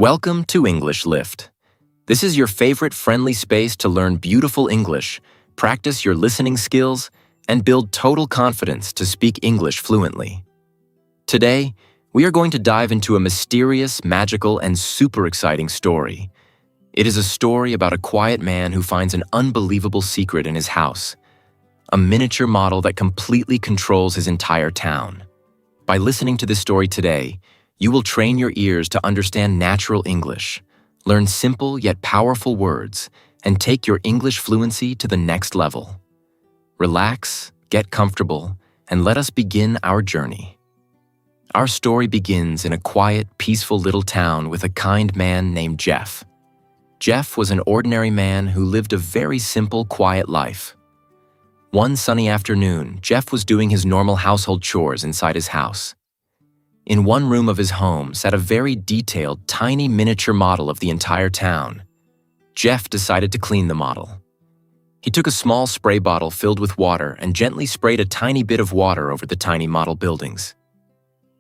Welcome to English Lift. This is your favorite friendly space to learn beautiful English, practice your listening skills, and build total confidence to speak English fluently. Today, we are going to dive into a mysterious, magical, and super exciting story. It is a story about a quiet man who finds an unbelievable secret in his house, a miniature model that completely controls his entire town. By listening to this story today, you will train your ears to understand natural English, learn simple yet powerful words, and take your English fluency to the next level. Relax, get comfortable, and let us begin our journey. Our story begins in a quiet, peaceful little town with a kind man named Jeff. Jeff was an ordinary man who lived a very simple, quiet life. One sunny afternoon, Jeff was doing his normal household chores inside his house. In one room of his home sat a very detailed, tiny miniature model of the entire town. Jeff decided to clean the model. He took a small spray bottle filled with water and gently sprayed a tiny bit of water over the tiny model buildings.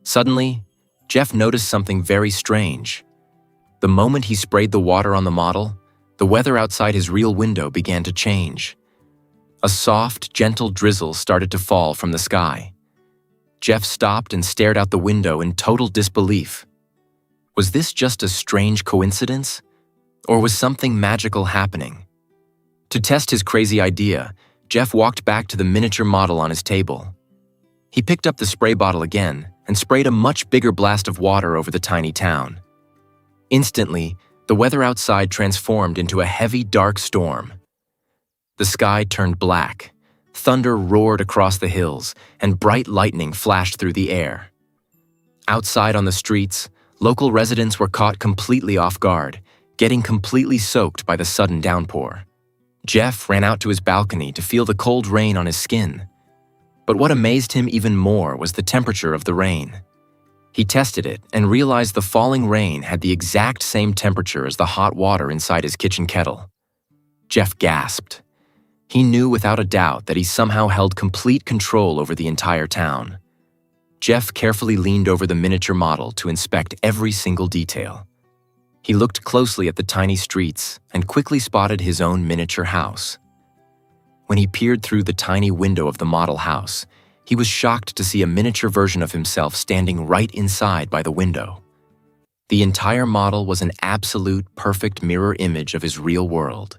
Suddenly, Jeff noticed something very strange. The moment he sprayed the water on the model, the weather outside his real window began to change. A soft, gentle drizzle started to fall from the sky. Jeff stopped and stared out the window in total disbelief. Was this just a strange coincidence? Or was something magical happening? To test his crazy idea, Jeff walked back to the miniature model on his table. He picked up the spray bottle again and sprayed a much bigger blast of water over the tiny town. Instantly, the weather outside transformed into a heavy, dark storm. The sky turned black. Thunder roared across the hills, and bright lightning flashed through the air. Outside on the streets, local residents were caught completely off guard, getting completely soaked by the sudden downpour. Jeff ran out to his balcony to feel the cold rain on his skin. But what amazed him even more was the temperature of the rain. He tested it and realized the falling rain had the exact same temperature as the hot water inside his kitchen kettle. Jeff gasped. He knew without a doubt that he somehow held complete control over the entire town. Jeff carefully leaned over the miniature model to inspect every single detail. He looked closely at the tiny streets and quickly spotted his own miniature house. When he peered through the tiny window of the model house, he was shocked to see a miniature version of himself standing right inside by the window. The entire model was an absolute perfect mirror image of his real world.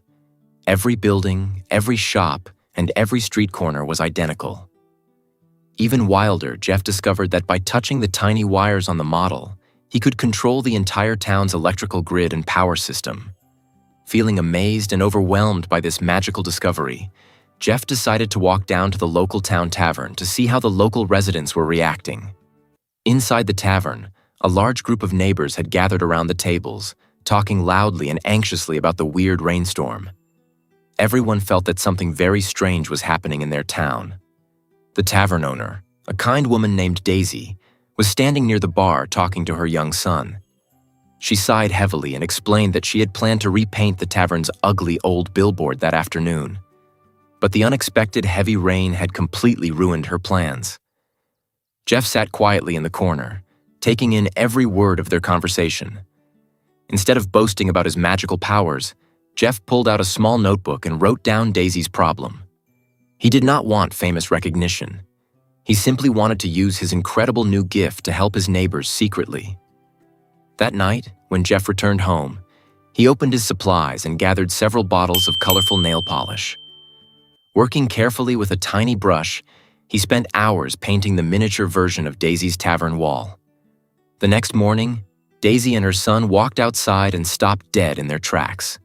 Every building, every shop, and every street corner was identical. Even wilder, Jeff discovered that by touching the tiny wires on the model, he could control the entire town's electrical grid and power system. Feeling amazed and overwhelmed by this magical discovery, Jeff decided to walk down to the local town tavern to see how the local residents were reacting. Inside the tavern, a large group of neighbors had gathered around the tables, talking loudly and anxiously about the weird rainstorm. Everyone felt that something very strange was happening in their town. The tavern owner, a kind woman named Daisy, was standing near the bar talking to her young son. She sighed heavily and explained that she had planned to repaint the tavern's ugly old billboard that afternoon. But the unexpected heavy rain had completely ruined her plans. Jeff sat quietly in the corner, taking in every word of their conversation. Instead of boasting about his magical powers, Jeff pulled out a small notebook and wrote down Daisy's problem. He did not want famous recognition. He simply wanted to use his incredible new gift to help his neighbors secretly. That night, when Jeff returned home, he opened his supplies and gathered several bottles of colorful nail polish. Working carefully with a tiny brush, he spent hours painting the miniature version of Daisy's tavern wall. The next morning, Daisy and her son walked outside and stopped dead in their tracks.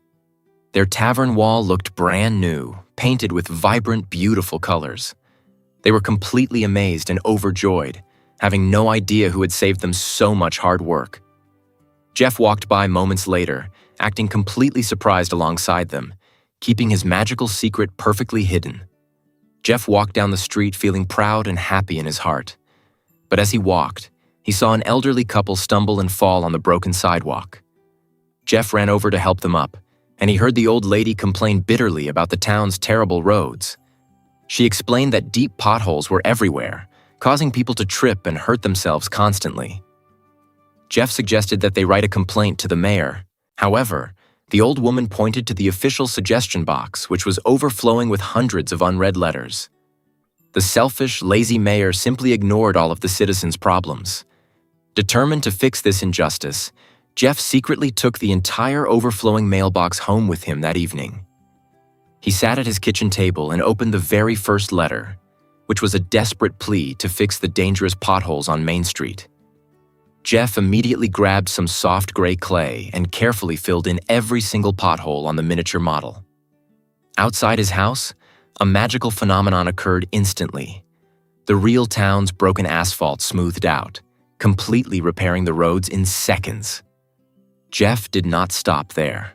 Their tavern wall looked brand new, painted with vibrant, beautiful colors. They were completely amazed and overjoyed, having no idea who had saved them so much hard work. Jeff walked by moments later, acting completely surprised alongside them, keeping his magical secret perfectly hidden. Jeff walked down the street feeling proud and happy in his heart. But as he walked, he saw an elderly couple stumble and fall on the broken sidewalk. Jeff ran over to help them up, and he heard the old lady complain bitterly about the town's terrible roads. She explained that deep potholes were everywhere, causing people to trip and hurt themselves constantly. Jeff suggested that they write a complaint to the mayor. However, the old woman pointed to the official suggestion box, which was overflowing with hundreds of unread letters. The selfish, lazy mayor simply ignored all of the citizens' problems. Determined to fix this injustice, Jeff secretly took the entire overflowing mailbox home with him that evening. He sat at his kitchen table and opened the very first letter, which was a desperate plea to fix the dangerous potholes on Main Street. Jeff immediately grabbed some soft gray clay and carefully filled in every single pothole on the miniature model. Outside his house, a magical phenomenon occurred instantly. The real town's broken asphalt smoothed out, completely repairing the roads in seconds. Jeff did not stop there.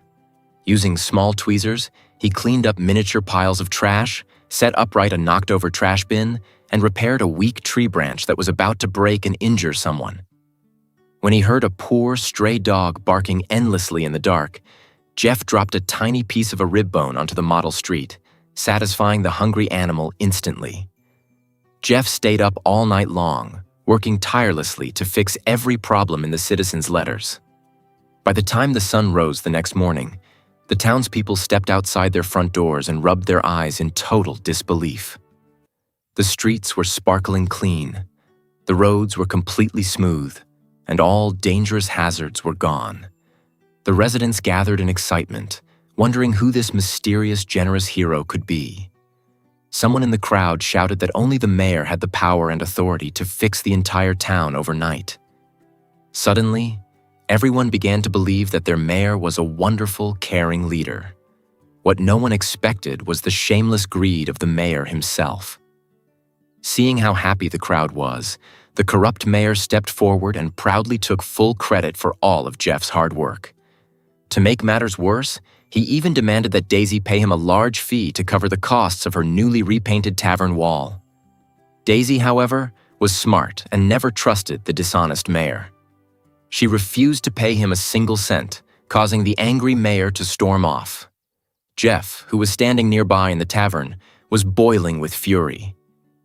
Using small tweezers, he cleaned up miniature piles of trash, set upright a knocked-over trash bin, and repaired a weak tree branch that was about to break and injure someone. When he heard a poor, stray dog barking endlessly in the dark, Jeff dropped a tiny piece of a rib bone onto the model street, satisfying the hungry animal instantly. Jeff stayed up all night long, working tirelessly to fix every problem in the citizens' letters. By the time the sun rose the next morning, the townspeople stepped outside their front doors and rubbed their eyes in total disbelief. The streets were sparkling clean, the roads were completely smooth, and all dangerous hazards were gone. The residents gathered in excitement, wondering who this mysterious, generous hero could be. Someone in the crowd shouted that only the mayor had the power and authority to fix the entire town overnight. Suddenly, everyone began to believe that their mayor was a wonderful, caring leader. What no one expected was the shameless greed of the mayor himself. Seeing how happy the crowd was, the corrupt mayor stepped forward and proudly took full credit for all of Jeff's hard work. To make matters worse, he even demanded that Daisy pay him a large fee to cover the costs of her newly repainted tavern wall. Daisy, however, was smart and never trusted the dishonest mayor. She refused to pay him a single cent, causing the angry mayor to storm off. Jeff, who was standing nearby in the tavern, was boiling with fury.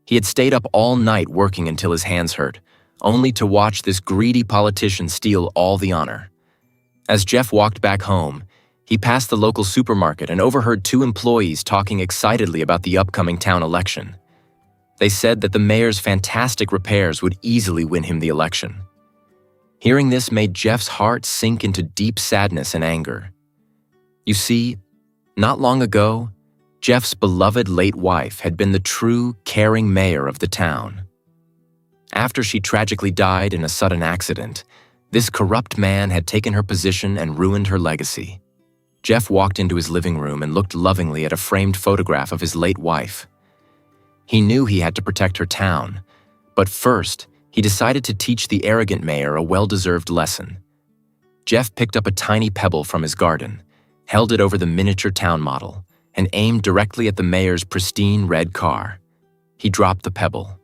He had stayed up all night working until his hands hurt, only to watch this greedy politician steal all the honor. As Jeff walked back home, he passed the local supermarket and overheard two employees talking excitedly about the upcoming town election. They said that the mayor's fantastic repairs would easily win him the election. Hearing this made Jeff's heart sink into deep sadness and anger. You see, not long ago, Jeff's beloved late wife had been the true, caring mayor of the town. After she tragically died in a sudden accident, this corrupt man had taken her position and ruined her legacy. Jeff walked into his living room and looked lovingly at a framed photograph of his late wife. He knew he had to protect her town, but first, he decided to teach the arrogant mayor a well-deserved lesson. Jeff picked up a tiny pebble from his garden, held it over the miniature town model, and aimed directly at the mayor's pristine red car. He dropped the pebble.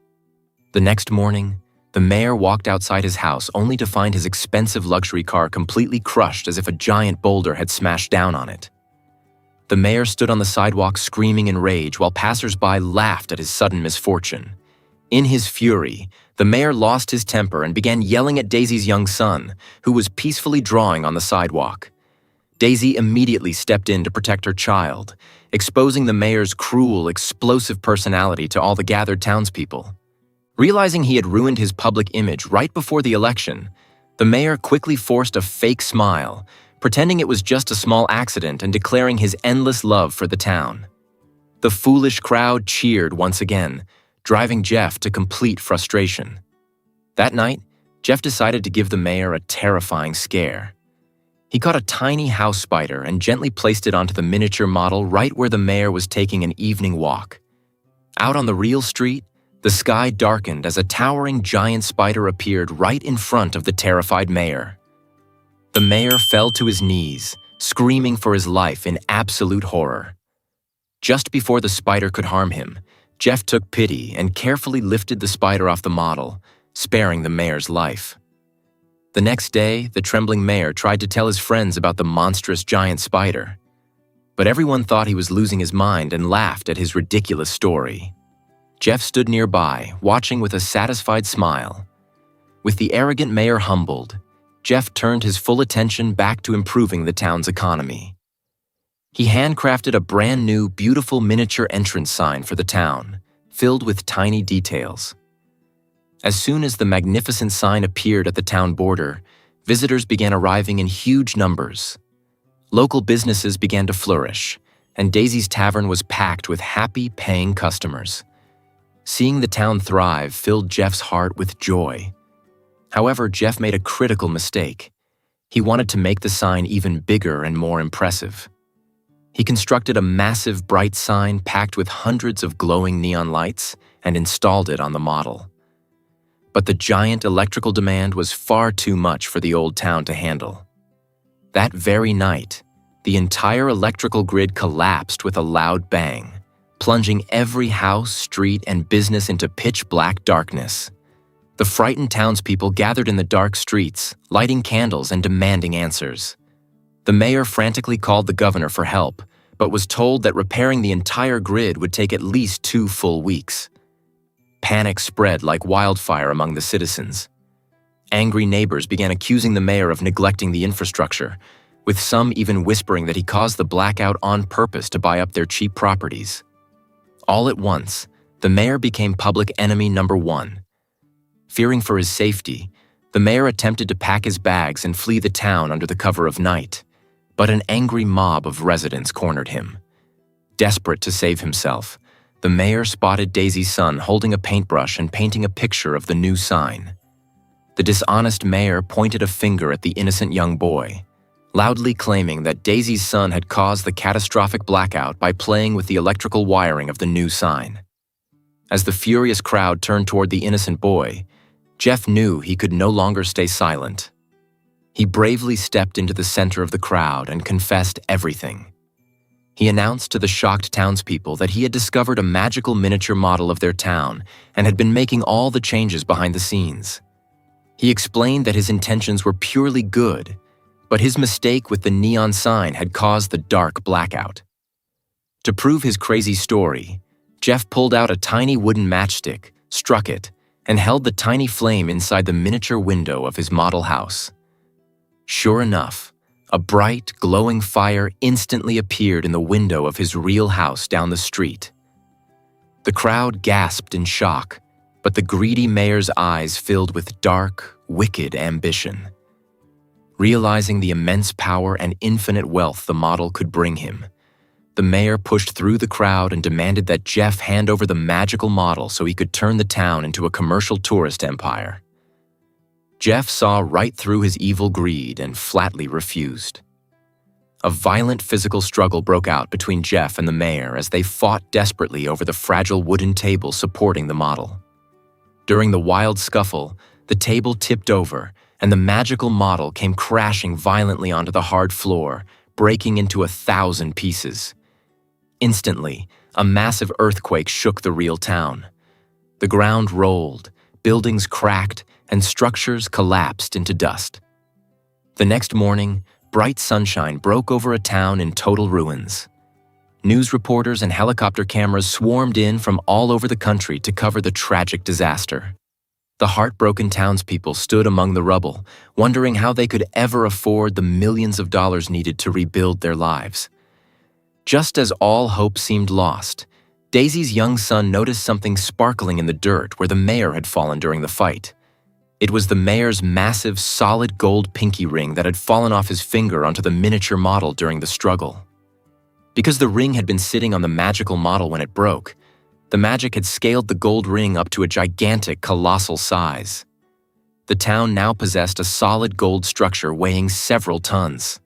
The next morning, the mayor walked outside his house only to find his expensive luxury car completely crushed as if a giant boulder had smashed down on it. The mayor stood on the sidewalk screaming in rage while passers-by laughed at his sudden misfortune. In his fury, the mayor lost his temper and began yelling at Daisy's young son, who was peacefully drawing on the sidewalk. Daisy immediately stepped in to protect her child, exposing the mayor's cruel, explosive personality to all the gathered townspeople. Realizing he had ruined his public image right before the election, the mayor quickly forced a fake smile, pretending it was just a small accident and declaring his endless love for the town. The foolish crowd cheered once again, driving Jeff to complete frustration. That night, Jeff decided to give the mayor a terrifying scare. He caught a tiny house spider and gently placed it onto the miniature model right where the mayor was taking an evening walk. Out on the real street, the sky darkened as a towering giant spider appeared right in front of the terrified mayor. The mayor fell to his knees, screaming for his life in absolute horror. Just before the spider could harm him, Jeff took pity and carefully lifted the spider off the model, sparing the mayor's life. The next day, the trembling mayor tried to tell his friends about the monstrous giant spider. But everyone thought he was losing his mind and laughed at his ridiculous story. Jeff stood nearby, watching with a satisfied smile. With the arrogant mayor humbled, Jeff turned his full attention back to improving the town's economy. He handcrafted a brand new, beautiful miniature entrance sign for the town, filled with tiny details. As soon as the magnificent sign appeared at the town border, visitors began arriving in huge numbers. Local businesses began to flourish, and Daisy's Tavern was packed with happy, paying customers. Seeing the town thrive filled Jeff's heart with joy. However, Jeff made a critical mistake. He wanted to make the sign even bigger and more impressive. He constructed a massive, bright sign packed with hundreds of glowing neon lights and installed it on the model. But the giant electrical demand was far too much for the old town to handle. That very night, the entire electrical grid collapsed with a loud bang, plunging every house, street, and business into pitch-black darkness. The frightened townspeople gathered in the dark streets, lighting candles and demanding answers. The mayor frantically called the governor for help, but was told that repairing the entire grid would take at least 2 full weeks. Panic spread like wildfire among the citizens. Angry neighbors began accusing the mayor of neglecting the infrastructure, with some even whispering that he caused the blackout on purpose to buy up their cheap properties. All at once, the mayor became public enemy number 1. Fearing for his safety, the mayor attempted to pack his bags and flee the town under the cover of night, but an angry mob of residents cornered him. Desperate to save himself, the mayor spotted Daisy's son holding a paintbrush and painting a picture of the new sign. The dishonest mayor pointed a finger at the innocent young boy, loudly claiming that Daisy's son had caused the catastrophic blackout by playing with the electrical wiring of the new sign. As the furious crowd turned toward the innocent boy, Jeff knew he could no longer stay silent. He bravely stepped into the center of the crowd and confessed everything. He announced to the shocked townspeople that he had discovered a magical miniature model of their town and had been making all the changes behind the scenes. He explained that his intentions were purely good, but his mistake with the neon sign had caused the dark blackout. To prove his crazy story, Jeff pulled out a tiny wooden matchstick, struck it, and held the tiny flame inside the miniature window of his model house. Sure enough, a bright, glowing fire instantly appeared in the window of his real house down the street. The crowd gasped in shock, but the greedy mayor's eyes filled with dark, wicked ambition. Realizing the immense power and infinite wealth the model could bring him, the mayor pushed through the crowd and demanded that Jeff hand over the magical model so he could turn the town into a commercial tourist empire. Jeff saw right through his evil greed and flatly refused. A violent physical struggle broke out between Jeff and the mayor as they fought desperately over the fragile wooden table supporting the model. During the wild scuffle, the table tipped over and the magical model came crashing violently onto the hard floor, breaking into 1,000 pieces. Instantly, a massive earthquake shook the real town. The ground rolled, buildings cracked, and structures collapsed into dust. The next morning, bright sunshine broke over a town in total ruins. News reporters and helicopter cameras swarmed in from all over the country to cover the tragic disaster. The heartbroken townspeople stood among the rubble, wondering how they could ever afford the millions of dollars needed to rebuild their lives. Just as all hope seemed lost, Daisy's young son noticed something sparkling in the dirt where the mayor had fallen during the fight. It was the mayor's massive, solid gold pinky ring that had fallen off his finger onto the miniature model during the struggle. Because the ring had been sitting on the magical model when it broke, the magic had scaled the gold ring up to a gigantic, colossal size. The town now possessed a solid gold structure weighing several tons.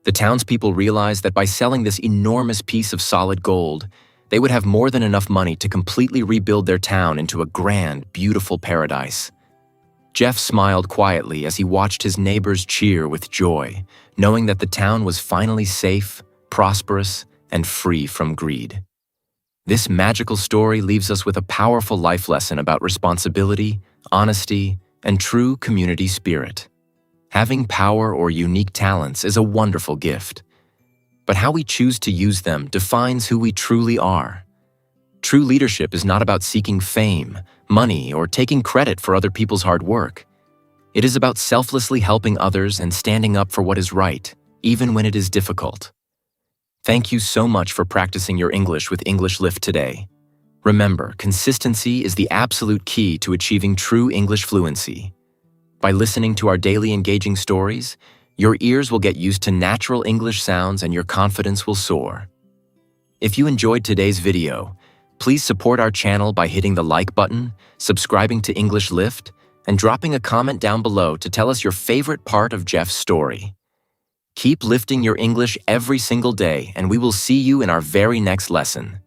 The townspeople realized that by selling this enormous piece of solid gold, they would have more than enough money to completely rebuild their town into a grand, beautiful paradise. Jeff smiled quietly as he watched his neighbors cheer with joy, knowing that the town was finally safe, prosperous, and free from greed. This magical story leaves us with a powerful life lesson about responsibility, honesty, and true community spirit. Having power or unique talents is a wonderful gift, but how we choose to use them defines who we truly are. True leadership is not about seeking fame, money, or taking credit for other people's hard work. It is about selflessly helping others and standing up for what is right, even when it is difficult. Thank you so much for practicing your English with English Lift today. Remember, consistency is the absolute key to achieving true English fluency. By listening to our daily engaging stories, your ears will get used to natural English sounds and your confidence will soar. If you enjoyed today's video, please support our channel by hitting the like button, subscribing to English Lift, and dropping a comment down below to tell us your favorite part of Jeff's story. Keep lifting your English every single day, and we will see you in our very next lesson.